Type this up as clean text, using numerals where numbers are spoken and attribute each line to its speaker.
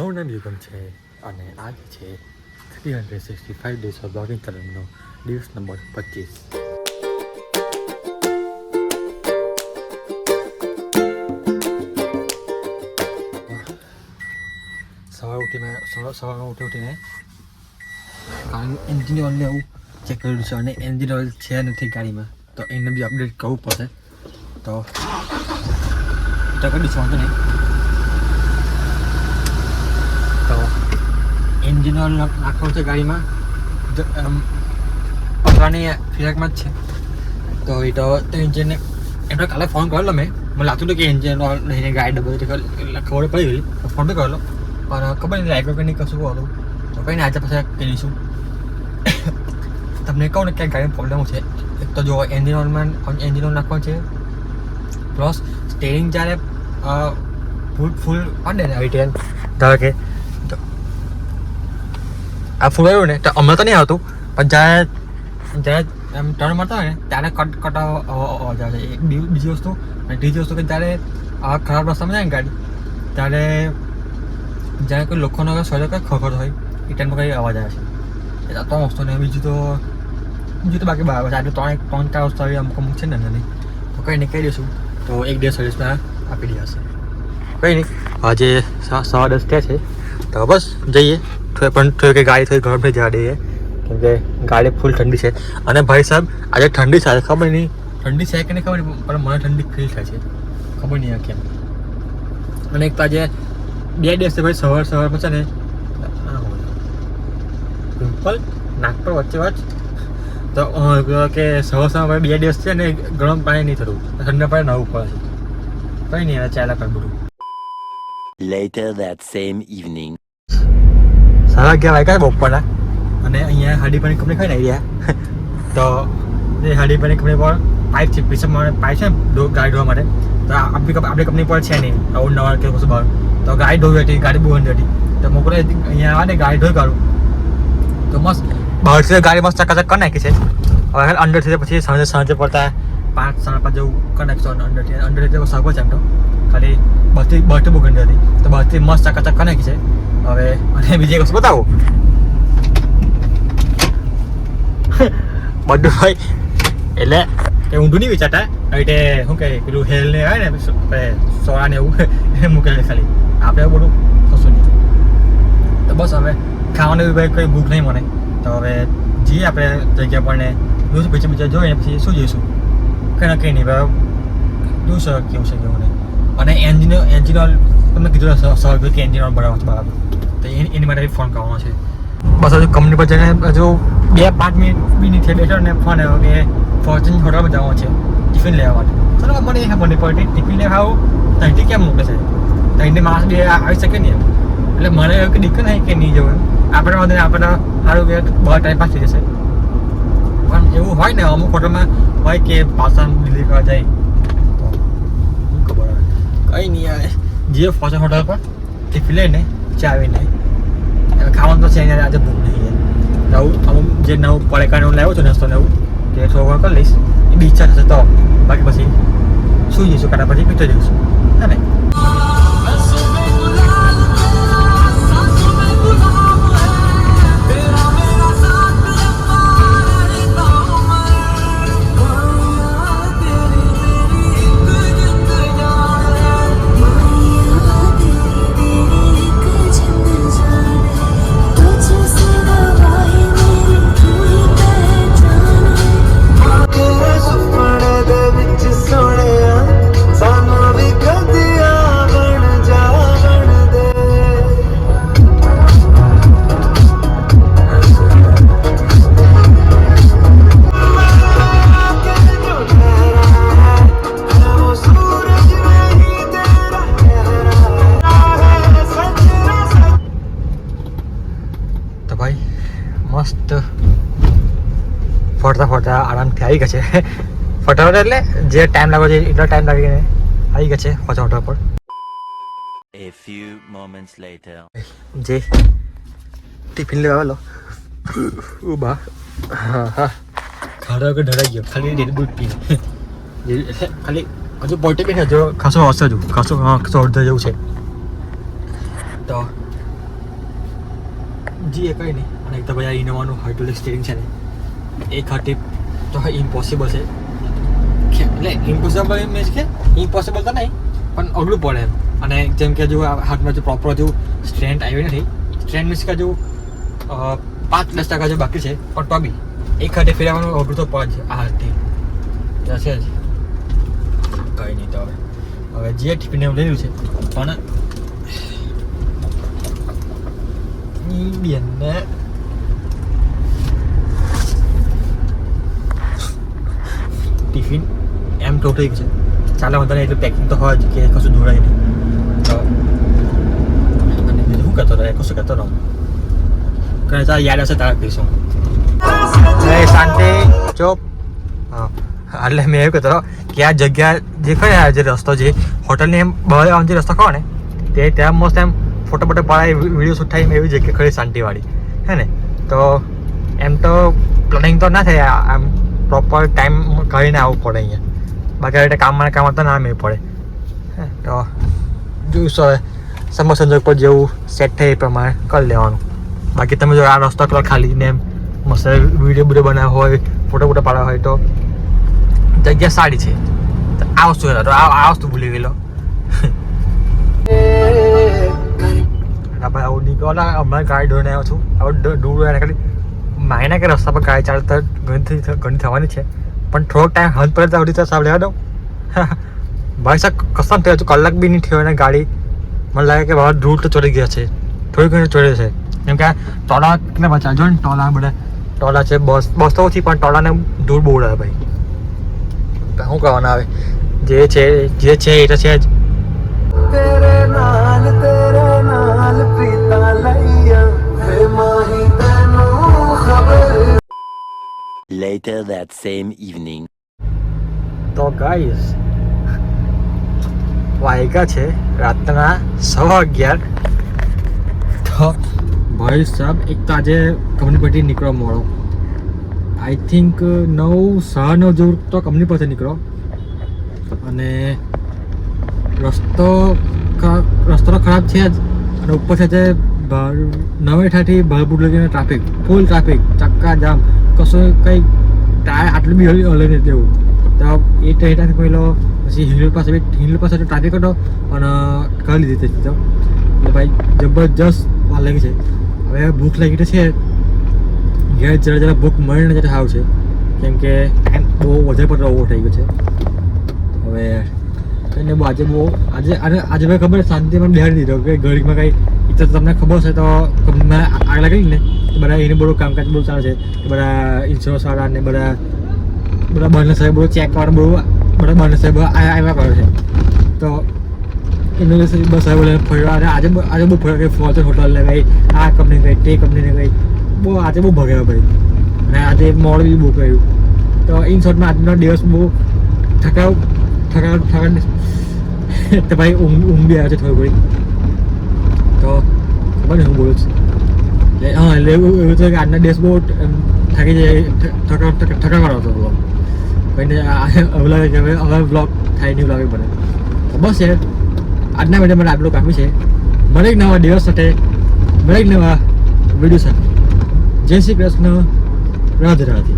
Speaker 1: મારું નામ યુગમ છે અને આજે છે 365 ડેઝ ઓફ બ્લોગિંગ ચેલેન્જનો દિવસ નંબર 25. સવારમાં ઉઠીને કારણ એન્જિન ઓઇલને એવું ચેક કર્યું છે અને એન્જિન ઓઇલ છે નથી ગાડીમાં, તો એને બી અપડેટ કરવું પડશે. તો કરી દઈશું, વાંધો નહીં. તો એન્જિન ઓઇલ નાખવાનું છે ગાડીમાં, પકડાની ફિરાકમાં જ છે. તો એ તો એન્જિનને એમને કાલે ફોન કરેલો મેં, મને લાગતું હતું કે એન્જિન ઓઇલ લઈને ગાડી બધી ખબર પડી ગઈ, ફોન બી કરેલો પણ ખબર નહીં લાગ્યો કે નહીં કશું હતું. તો કંઈ નહીં, આજે પછી કરીશું. તમને કહું ને ક્યાંક ગાડીમાં પ્રોબ્લેમ છે. એક તો જો એન્જિન ઓઇલમાં એન્જિન ઓઇલ નાખવાનું છે, પ્લસ સ્ટેરિંગ જ્યારે ફૂલ પડે ને આવી ટ્રેન ધારો કે આ ફૂલ આવ્યું ને તો હમણાં તો નહીં આવતું, પણ જ્યારે એમ ટર્ન મારતા હોય ને ત્યારે કટ અવાજ આવે છે. બીજી વસ્તુ અને ત્રીજી વસ્તુ કે જ્યારે ખરાબ રસ્તામાં જાય ને ગાડી, ત્યારે જ્યારે કોઈ લોકોનો સળે કંઈ ખબર હોય એ ટાઈમમાં કંઈ અવાજ આવે છે. એટલે 3 વસ્તુ ને બીજું તો બાકી બરાબર છે. આજે 3-4 વસ્તુ આવી અમુક છે ને નહીં, તો કંઈ નહીં કહી દઈશું. તો એક ડે સર્વિસમાં આપી દે હશે, કંઈ નહીં. આજે 10:15 થયા છે, તો બસ જઈએ. પણ થોડી કે ગાડી થોડી ગરમ થઈ જવા દઈએ, કેમ કે ગાડી ફૂલ ઠંડી છે. અને ભાઈ સાહેબ આજે ઠંડી થાય, ખબર નહીં ઠંડી છે કે નહીં ખબર નહીં, પણ મને ઠંડી ફીલ થાય છે, ખબર નહીં આ કેમ. અને એક તો આજે 2 દિવસથી ભાઈ સવારમાં છે ને પિમ્પલ નાક પર વચ્ચે તો કે સવારમાં ભાઈ 2 દિવસ છે ને ગરમ પાણી નહીં થતું, ઠંડા પાણી નવું પડે છે. કંઈ નહીં, એને ચાલ્યા કર બધું.
Speaker 2: Later that same evening.
Speaker 1: 11:30 વાગ્યા બપોરના, અને અહીંયા હાડીપાની કંપની ખાઈને આવી ગયા. તો એ હાડીપાની કંપની પર પાઇપ છે, પીછે પાઇપ છે ને ગાડી ધોવા માટે. તો આપણી કંપની પર છે નહીં આવું નવા કે કશું બહાર. તો ગાડી ધોવી હતી, ગાડી બહુ અંડી હતી. તો મોકલે અહીંયા આવે ને ગાડી ધોઈ કાઢું તો મસ્ત બહારથી ગાડી મસ્ત ચકાચક કરી નાખી છે. હવે અંદરથી પછી સાંજે પડતા 5-5:30 જેવું કરી નાખીશું. અંદરથી સગવડ છે એમ તો, ખાલી બહારથી બહુ ગંદી હતી, તો બહારથી મસ્ત ચકાચક કરી નાખી છે. હવે અને બીજી એક વસ્તુ બતાવો, બધું ભાઈ એટલે એ ઊંધું નહીં વિચારતા, એટલે શું કહે પેલું હેલ ને આવે ને સોળા ને એવું મૂકેલું ખાલી, આપણે એવું બધું કશું નહીં. તો બસ હવે ખાવાનું બી ભાઈ કંઈ ભૂખ નહીં મને. તો હવે જઈએ આપણે જગ્યા પર ને જોઈશું, બીજા જોઈએ પછી શું જોઈશું, કંઈ ના કંઈ નહીં ભાઈ જોઈશું કેવું છે કેવું નહીં. અને એન્જિન ઓઇલ તમને કીધું સવાલ કે એન્જિન ઓઇલ બરાબર છે બરાબર, તો એની માટે ફોન કરવાનો છે. બસ હજુ કંપની પર જઈને હજુ 2-5 મિનિટ બી નથી બેઠો ને ફોન આવ્યો કે ફોર્ચ્યુન હોટલમાં જવાનું છે ટિફિન લેવા માટે. ચાલો મને એ ખબર નહીં પડતી ટિફિન લેવા આવું ત્યાંથી કેમ મોકલે છે, ત્યાંથી માણસ બે આવી શકે નહીં એમ. એટલે મને એવું કે દિક્કત નહીં કે નહીં જવું એમ, આપણે વાંધો નહીં, આપણે સારું કે બહુ ટાઈમ પાસ થઈ જશે. પણ એવું હોય ને અમુક હોટલમાં હોય કે પાછા ડિલિવરી કરવા જાય, તો શું ખબર આવે. કંઈ નહીં આવે, જે ફોર્ચ્યુન હોટલ પર ટિફિન લઈને ચા આવીને ખાવાનું તો છે આજે ભૂખ નહીં. નવું અમુક જે નવું પડેકાને હું લાવ્યો છું નાસ્તો ને એવું કે થોડું ઘણું કરી લઈશ, એ બી ઈચ્છા થશે. તો બાકી પછી સુઈ જઈશું, કાઢા પછી પીતો જઈશું, હા ને. મસ્ત ફરતા આરામથી આવી ગયા છે. ફટાફટ એટલે જે ટાઈમ લાગે છે એટલો ટાઈમ લાગીને આવી ગયા છે ફોટા હોટલ પર.
Speaker 2: A few moments later.
Speaker 1: જે ટિફિન લેવા આવેલો ઉભા હા ખાડા વગર ઢળાઈ ગયો, ખાલી દૂધ પીને ખાલી હજુ પોઈન્ટ બી હજુ ખાસો હશે, હજુ ખાસો અડધા જેવું છે. તો જી એ કંઈ નહીં. અને એક તો ભાઈ આ ઇનોવાનું હાઇડ્રોલિક સ્ટીરિંગ છે ને એ ખાટી તો ઇમ્પોસિબલ છે. એટલે ઇમ્પોસિબલ મીન્સ કે ઇમ્પોસિબલ તો નહીં પણ અઘરું પડે એમ. અને જેમ કે જો હાથમાં જો પ્રોપર જો સ્ટ્રેન્થ આવી નથી, સ્ટ્રેન્થ મીન્સ કે જો 5-10% જો બાકી છે પણ તો બી એક હાથે ફેરવવાનું અઘરું તો પડે છે આ હાથથી. છે જ કંઈ નહીં. તો હવે જે ટિફિન એવું લઈ છે પણ બેનને ટિફિન એમ તો ઠીક છે, ચાલે વાંધો નહીં. એટલું પેકિંગ તો હોય જ કે કશું જોડાય નહીં. તો અને બીજું શું કરતો રહે, કશું કરતો રહું કરે તારે યાદ હશે તારે કહીશું. શાંતિ ચોપ. હા એટલે મેં એવું કહેતો કે આ જગ્યા જે ખરી જે રસ્તો જે હોટલની એમ બહાર આવવાનો જે રસ્તો ખરો ને તે ત્યાં મસ્ત એમ ફોટો બોટો પડાય, વિડીયો શૂટ થાય એવી જગ્યા ખરી શાંતિવાળી હે ને. તો એમ તો પ્લાનિંગ તો ના થાય, આમ પ્રોપર ટાઈમ કાઢીને આવવું પડે અહીંયા. બાકી રીતે કામ તો ના મેળ પડે. તો જોઈશું હવે સમય સંજોગ પર જેવું સેટ થાય એ પ્રમાણે કરી લેવાનું. બાકી તમે જો આ રસ્તો કરો ખાલી ને એમ મસ્ત વિડીયો બનાવ્યો હોય, ફોટો બોટો પાડવા હોય તો જગ્યા સારી છે. આ વસ્તુ હતો, આ વસ્તુ ભૂલી ગયેલો. ભાઈ આવું નીકળો હમણાં ગાડી દોડીને આવ્યો છું. આવું દૂર ખાલી માયના કે રસ્તા પર ગાડી ચાલતા ઘણી થવાની છે પણ થોડોક ટાઈમ હદ પડે તો તો સાહેબ લેવા દઉં. ભાઈ સાહેબ કસમ થયો છું, કલાક બી નહીં થયો ને ગાડી મને લાગે કે બહાર ધૂળ તો ચડી ગયા છે, થોડી ઘણી ચડે છે. કેમ કે ટોલા કેટલા બચા જો ને, ટોલા બધા ટોલા છે, બસ તો ઓછી પણ ટોલાને ધૂળ બહુ ઉડાવે ભાઈ. શું કરવાના આવે, જે છે એ તો છે જ.
Speaker 2: Later that same evening.
Speaker 1: તો ગાઈસ વાગ્યા છે રાતના 11:15. તો ભાઈ સાહેબ એક તો આજે કંપની પરથી નીકળો મોડો, આઈ થિંક 9:30 જેવું તો કંપની પરથી નીકળો. અને રસ્તો ખરાબ છે જ અને ઉપર છે જે 9:30થી ભાલપુર લગીને ટ્રાફિક, ફૂલ ટ્રાફિક, ચક્કા જામ, કશું કંઈ ટાયર આટલું બી હલે નહીં તેવું. તો એ ટ્રેન પહેલો પછી હિલ પાસે ટ્રાફિક હતો અને કરી લીધી હતી. તો એટલે ભાઈ જબરજસ્ત વાર લાગી છે. હવે ભૂખ લાગી તો છે, ઘેર જરા ભૂખ મળીને જરા સારું છે કેમ કે ટાઈમ બહુ વધારે પડતો ઓવર થઈ ગયો છે. હવે કંઈને બહુ આજે ભાઈ ખબર શાંતિ મને બેહાડી દીધો કે ઘડીમાં કંઈ તો તમને ખબર છે તો કંપનીમાં આગ લાગેલી ને બધા એને બધું કામકાજ બહુ સારું છે. બધા ઇન્સ્યોરન્સવાળા ને બધા બહારના સાહેબ બધું ચેક કરવાનું બધા બહારના સાહેબ આવ્યા કરે છે. તો એમને બસ સાહેબ ફર્યો અને આજે બહુ ફર્યો કે ફોર્ચ્યુન હોટલને ગઈ, આ કંપની ગઈ, તે કંપનીને ગઈ, બહુ આજે બહુ ભગાયો ભાઈ. અને આજે મોડ બી બહુ કર્યું. તો ઇન શોર્ટમાં આજનો દિવસ બહુ થકાવ તો ભાઈ ઊંઘ બી આવે છે થોડી ઘણી. તો ખબર નહીં હું બોલું છું. હા એટલે એવું થયું કે આજના દિવસ બહુ થાકી જાય, થકાવાનો હતો બ્લોગ. કોઈને એવું લાગે કે હવે બ્લોગ થાય નહીં લાગે મને. તો બસ યાર આજના વિડીયો મને આટલું કાફી છે. મને એક નવા દિવસ સાથે, મને એક નવા વિડીયો સાથે. જય શ્રી કૃષ્ણ, રાધે રાધે.